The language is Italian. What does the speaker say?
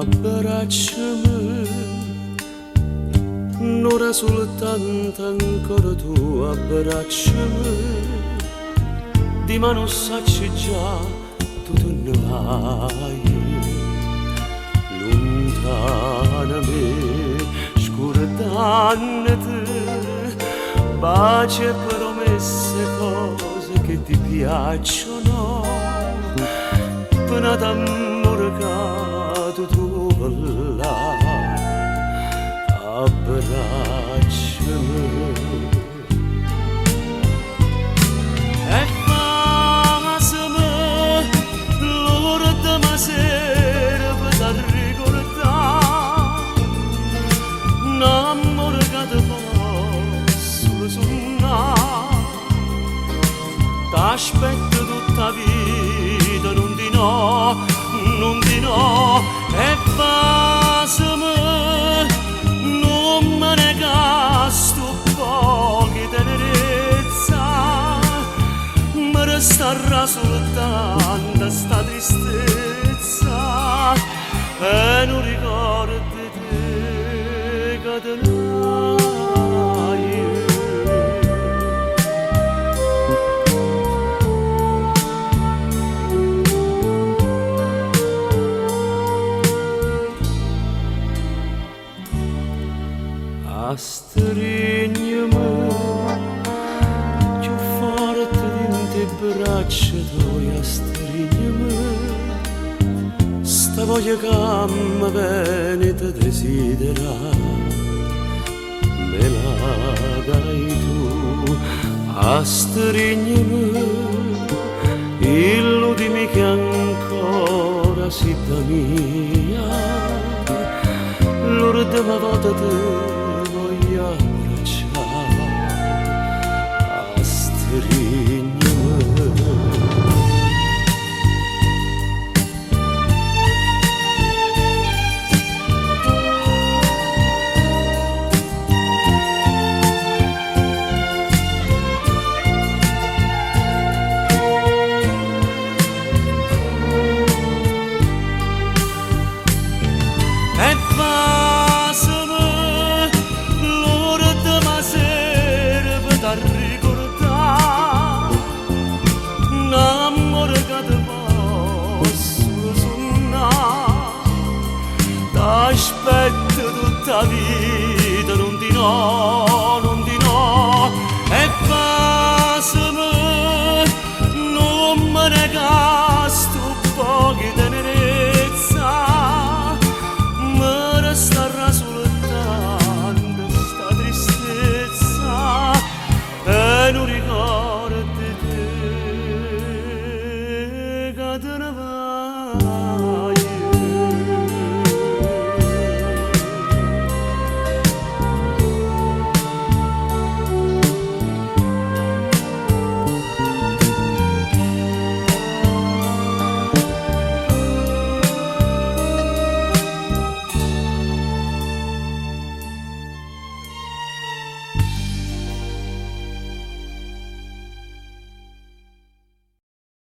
abbracciami, un'ora soltanto ancora tu abbracciami, di mano sacci già tu te ne vai, lontana me, scordannati, pace e promesse, cose che ti piacciono, pena d'amore cato tu là, abbracciami. E fammi l'ora di ma sera per ricordare un amore che ti posso suonare. T'aspetto tutta vita, non di no, non di no. E fammi non me ne gasto pochi tenerezza, mi resterà soltanto sta tristezza e non ricordo di te che te n'hai. A stringermi più forte di te braccia tue, a stringermi sta voglia che mi viene te desidera, me la dai tu. A stringermi illudimi che ancora si da mia, l'ultima volta te abbracciare, a stringermi. E ricordare un amore che ti posso suonare. T'aspetto tutta vita, non di no, non di no. E fammi non me ne gasto pochi tenerezza, mi resterà soltanto sta tristezza e non ricordo di te che te